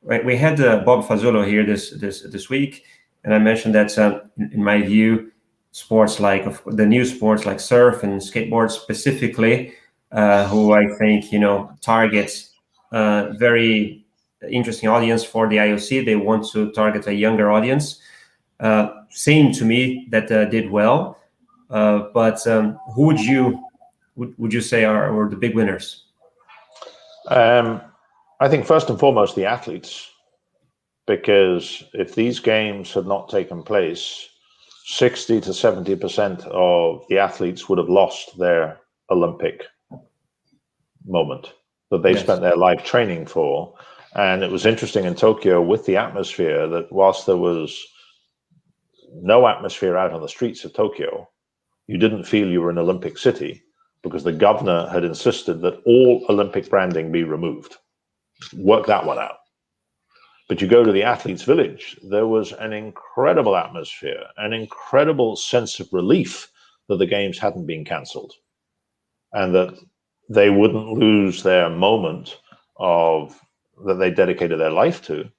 A: Right. We had Bob Fazzulo here this week, and I mentioned that in my view, sports like the new sports like surf and skateboard specifically, who I think targets very interesting audience for the IOC. They want to target a younger audience. Seemed to me that did well, but who would you say are the big winners?
B: I think first and foremost the athletes, because if these games had not taken place, 60 to 70% of the athletes would have lost their Olympic moment that they spent their life training for. And it was interesting in Tokyo with the atmosphere that whilst there was no atmosphere out on the streets of Tokyo, you didn't feel you were in Olympic City because the governor had insisted that all Olympic branding be removed. Work that one out. But you go to the athletes' village, there was an incredible atmosphere, an incredible sense of relief that the games hadn't been cancelled and that they wouldn't lose their moment of that they dedicated their life to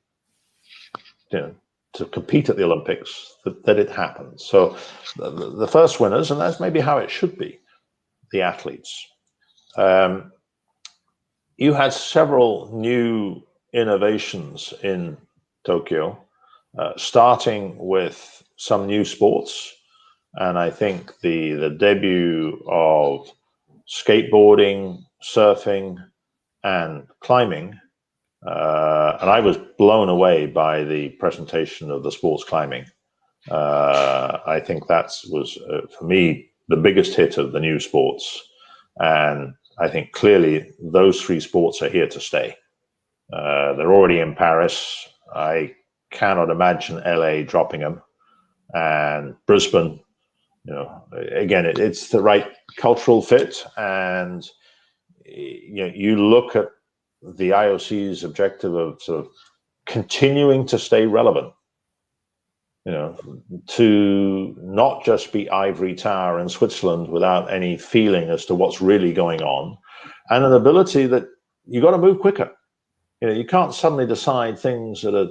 B: compete at the Olympics, that it happened. So the first winners, and that's maybe how it should be, the athletes. You had several new innovations in Tokyo, starting with some new sports. And I think the debut of skateboarding, surfing, and climbing. And I was blown away by the presentation of the sports climbing. I think that was, for me, the biggest hit of the new sports. And I think clearly those 3 sports are here to stay. They're already in Paris. I cannot imagine LA dropping them. And Brisbane, again, it's the right cultural fit. And you look at the IOC's objective of sort of continuing to stay relevant, to not just be ivory tower in Switzerland without any feeling as to what's really going on, and an ability that you got to move quicker. You can't suddenly decide things that are a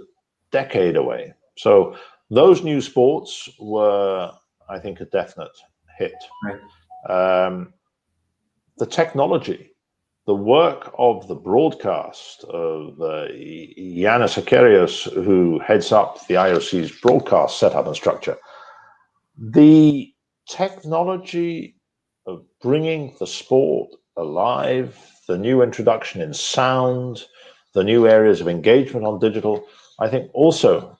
B: decade away. So those new sports were, I think, a definite hit.
A: Right.
B: The technology, the work of the broadcast of Yanis Akarios, who heads up the IOC's broadcast setup and structure, the technology of bringing the sport alive, the new introduction in sound, the new areas of engagement on digital, I think also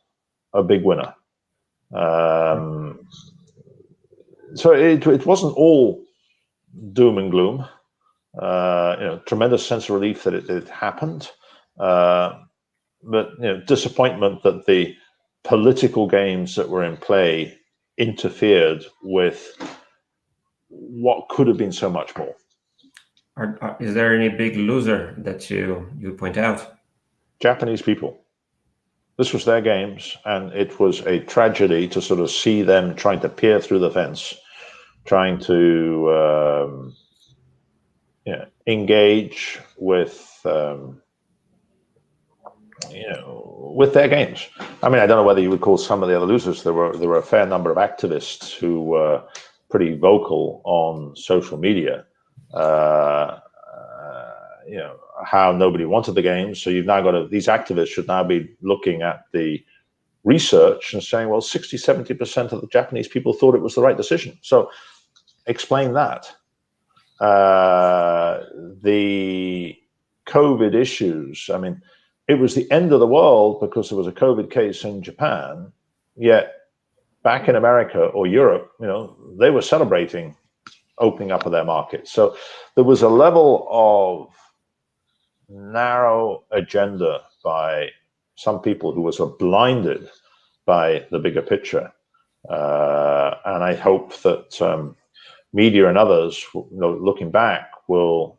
B: a big winner. So it wasn't all doom and gloom. Tremendous sense of relief that it happened, but disappointment that the political games that were in play interfered with what could have been so much more.
A: Is there any big loser that you point out?
B: Japanese people. This was their games, and it was a tragedy to sort of see them trying to peer through the fence, trying to engage with with their games. I mean, I don't know whether you would call some of the other losers. There were a fair number of activists who were pretty vocal on social media. How nobody wanted the games. So you've now got these activists should now be looking at the research and saying, well, 60-70% of the Japanese people thought it was the right decision. So explain that. The COVID issues, I mean, it was the end of the world because there was a COVID case in Japan, yet back in America or Europe, they were celebrating opening up of their markets. So there was a level of narrow agenda by some people who was blinded by the bigger picture. And I hope that media and others, looking back, will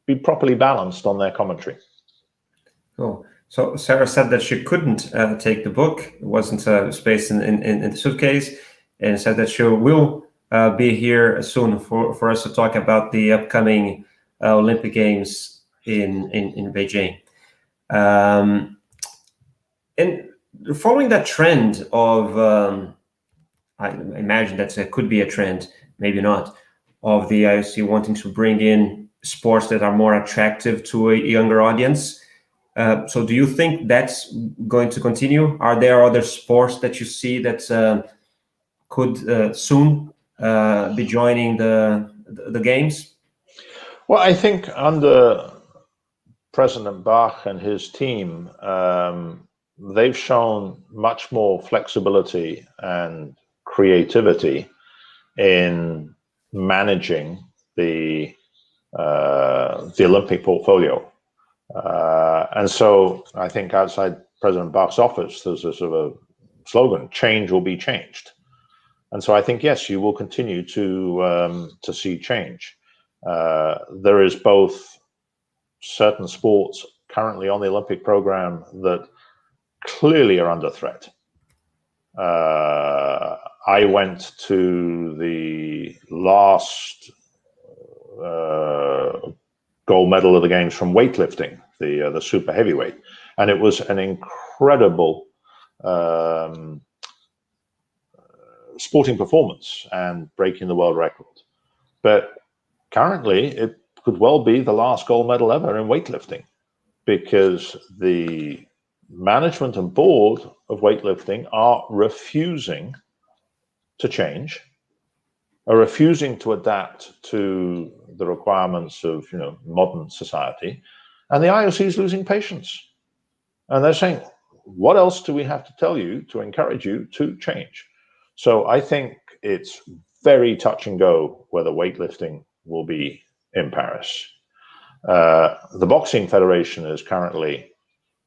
B: be properly balanced on their commentary.
A: Cool. So Sarah said that she couldn't take the book. It wasn't space in the suitcase, and said that she will be here soon for us to talk about the upcoming Olympic Games in Beijing. And following that trend of, I imagine that could be a trend, maybe not, of the IOC wanting to bring in sports that are more attractive to a younger audience. So do you think that's going to continue? Are there other sports that you see that could soon be joining the games?
B: Well, I think under President Bach and his team, they've shown much more flexibility and creativity in managing the Olympic portfolio. And so I think outside President Bach's office, there's a sort of slogan, change will be changed. And so I think, yes, you will continue to see change. There is both certain sports currently on the Olympic program that clearly are under threat. I went to the last gold medal of the games from weightlifting, the super heavyweight, and it was an incredible sporting performance and breaking the world record. But currently, it could well be the last gold medal ever in weightlifting, because the management and board of weightlifting are refusing to change, are refusing to adapt to the requirements of modern society, and the IOC is losing patience. And they're saying, what else do we have to tell you to encourage you to change? So I think it's very touch and go whether weightlifting will be in Paris. The Boxing Federation is currently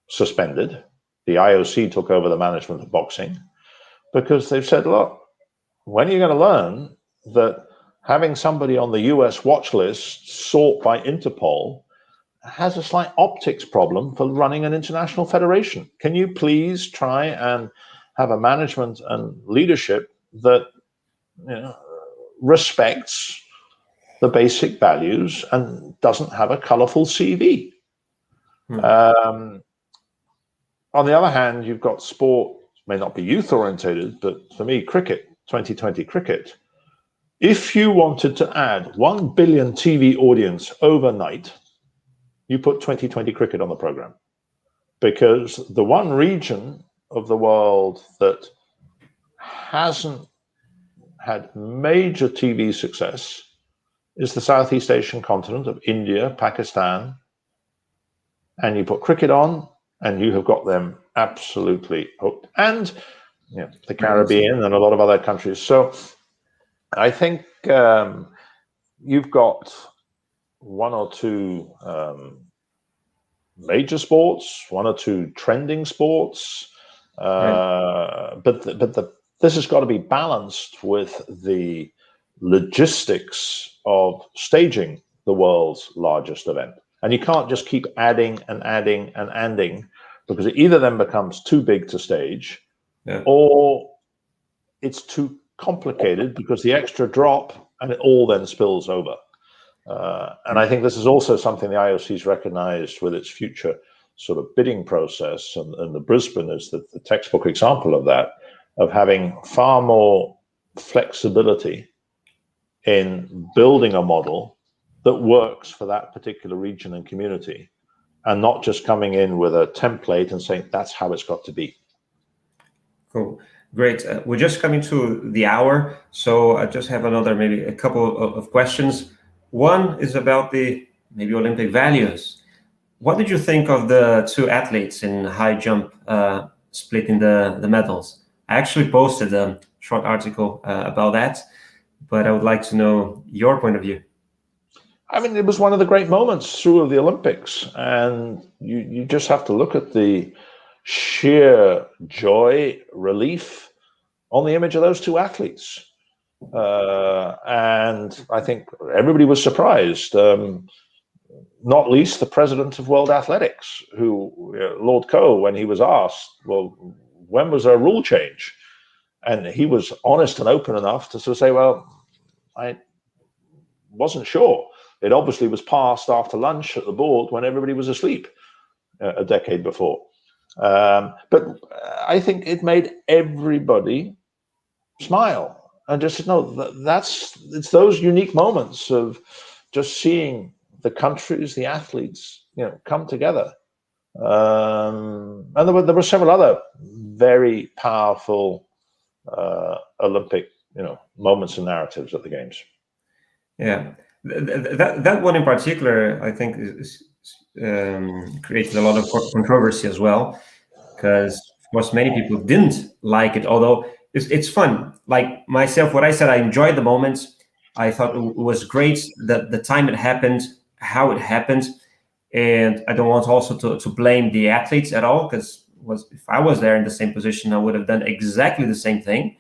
B: suspended. The IOC took over the management of boxing because they've said, look, when are you going to learn that having somebody on the US watch list sought by Interpol has a slight optics problem for running an international federation? Can you please try and have a management and leadership that respects the basic values and doesn't have a colorful CV? On the other hand, you've got sport, may not be youth orientated, but for me, cricket, 2020 cricket. If you wanted to add 1 billion TV audience overnight, you put 2020 cricket on the program, because the one region of the world that hasn't had major TV success is the Southeast Asian continent of India, Pakistan, and you put cricket on and you have got them absolutely hooked. And the Caribbean and a lot of other countries. So I think you've got one or two major sports, one or two trending sports, but this has got to be balanced with the logistics of staging the world's largest event. And you can't just keep adding and adding and adding, because it either then becomes too big to stage, or it's too complicated because the extra drop and it all then spills over. And I think this is also something the IOC's recognized with its future sort of bidding process, and the Brisbane is the textbook example of that, of having far more flexibility in building a model that works for that particular region and community, and not just coming in with a template and saying that's how it's got to be.
A: Cool. Great. We're just coming to the hour, so I just have maybe a couple of questions. One is about the maybe Olympic values. What did you think of the two athletes in high jump splitting the medals? I actually posted a short article about that, but I would like to know your point of view.
B: I mean, it was one of the great moments through the Olympics, and you just have to look at the sheer joy, relief on the image of those two athletes. And I think everybody was surprised, not least the president of World Athletics, who, Lord Coe, when he was asked, well, when was there a rule change? And he was honest and open enough to sort of say, well, I wasn't sure. It obviously was passed after lunch at the board when everybody was asleep a decade before. But I think it made everybody smile and just know it's those unique moments of just seeing the countries, the athletes, come together. And there were several other very powerful Olympic, moments and narratives at the games.
A: Yeah, that one in particular, I think, created a lot of controversy as well, because of course many people didn't like it. Although it's fun. Like myself, what I said, I enjoyed the moments. I thought it was great that the time it happened, how it happened, and I don't want also to blame the athletes at all, because if I was there in the same position, I would have done exactly the same thing.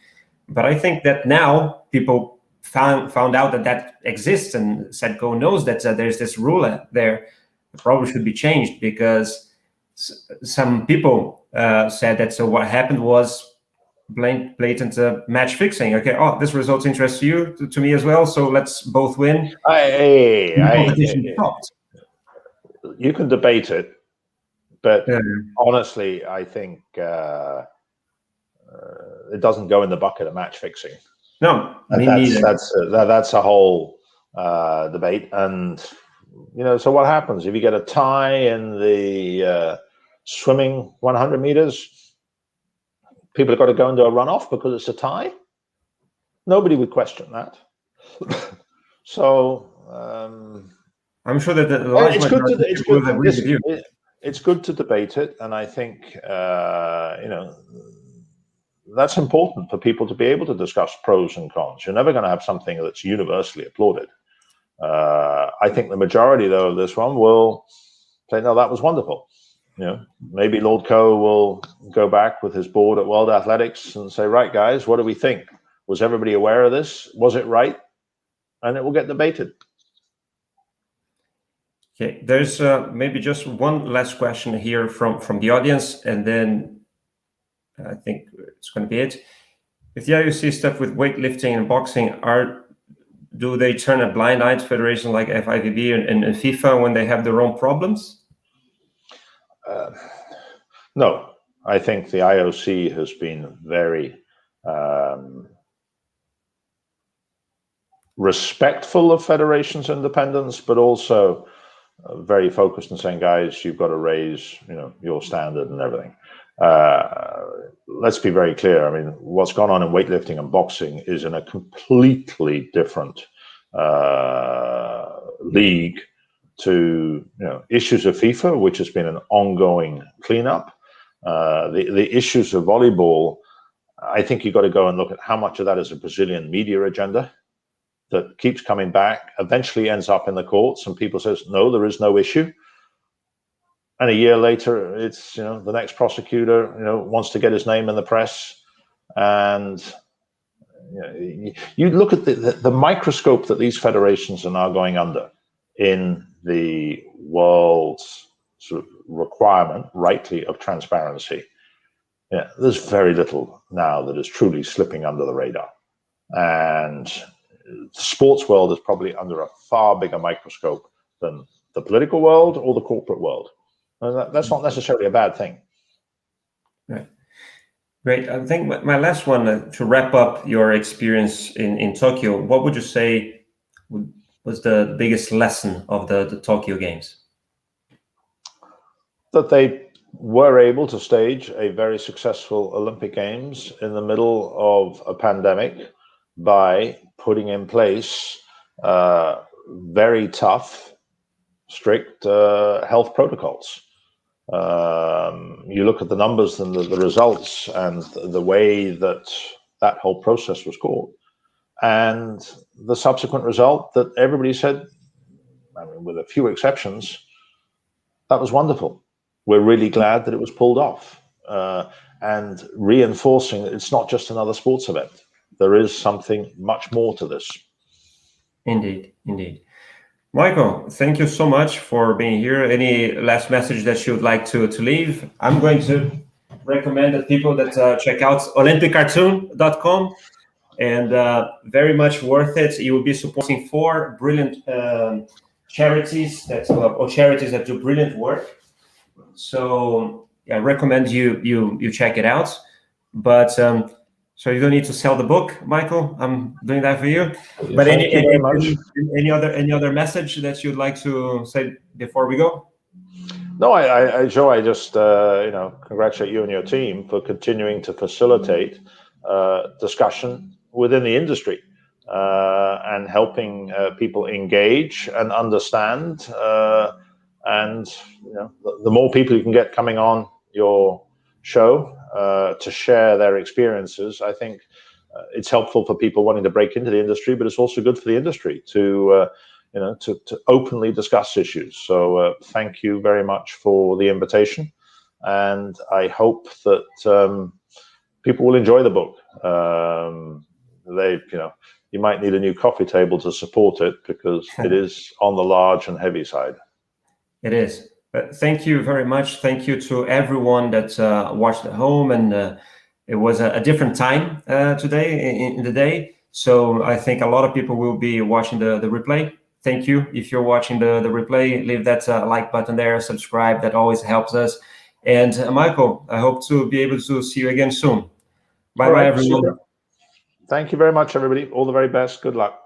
A: But I think that now people found out that exists, and CEDCO knows that there's this rule there. It probably should be changed, because some people said that what happened was blatant match fixing. Okay, this results interest you to me as well, so let's both win. Competition stopped.
B: You can debate it, but honestly, I think it doesn't go in the bucket of match fixing.
A: No, me neither.
B: That's a whole debate. And so what happens if you get a tie in the swimming 100 meters? People have got to go into a runoff because it's a tie. Nobody would question that. So
A: I'm sure that
B: it's good to debate it, and I think that's important for people to be able to discuss pros and cons. You're never going to have something that's universally applauded. I think the majority, though, of this one will say, no, that was wonderful. Maybe Lord Coe will go back with his board at World Athletics and say, right, guys, what do we think? Was everybody aware of this? Was it right? And it will get debated.
A: Okay, there's maybe just one last question here from the audience, and then I think it's going to be it. If the IOC stuff with weightlifting and boxing, do they turn a blind eye to federations like FIVB and FIFA when they have their own problems?
B: No, I think the IOC has been very respectful of federations' independence, but also very focused on saying, guys, you've got to raise, your standard and everything. Let's be very clear. I mean, what's gone on in weightlifting and boxing is in a completely different league to issues of FIFA, which has been an ongoing cleanup. The issues of volleyball, I think you've got to go and look at how much of that is a Brazilian media agenda that keeps coming back, eventually ends up in the courts, and people says, no, there is no issue. And a year later, it's, the next prosecutor, wants to get his name in the press. And you look at the microscope that these federations are now going under in the world's sort of requirement, rightly, of transparency. Yeah, there's very little now that is truly slipping under the radar. And the sports world is probably under a far bigger microscope than the political world or the corporate world. And that's not necessarily a bad thing.
A: Right. Great. I think my last one, to wrap up your experience in Tokyo, what would you say was the biggest lesson of the Tokyo Games?
B: That they were able to stage a very successful Olympic Games in the middle of a pandemic by putting in place very tough, strict health protocols. You look at the numbers and the results and the way that whole process was called, and the subsequent result that everybody said, I mean, with a few exceptions, that was wonderful. We're really glad that it was pulled off, and reinforcing that it's not just another sports event. There is something much more to this.
A: Indeed, indeed. Michael, thank you so much for being here. Any last message that you would like to leave? I'm going to recommend that people that check out olympiccartoon.com, and very much worth it. You will be supporting 4 brilliant charities that do brilliant work. So I recommend you check it out. But so you don't need to sell the book, Michael. I'm doing that for you. But any other message that you'd like to say before we go?
B: No, Joe, I just congratulate you and your team for continuing to facilitate discussion within the industry and helping people engage and understand. And the more people you can get coming on your show to share their experiences, I think it's helpful for people wanting to break into the industry, but it's also good for the industry to openly discuss issues. So thank you very much for the invitation, and I hope that people will enjoy the book. You might need a new coffee table to support it, because it is on the large and heavy side.
A: It is. But thank you very much. Thank you to everyone that watched at home. And it was a different time today in the day. So I think a lot of people will be watching the replay. Thank you. If you're watching the replay, leave that like button there, subscribe. That always helps us. And Michael, I hope to be able to see you again soon. Bye-bye, everyone.
B: Super. Thank you very much, everybody. All the very best. Good luck.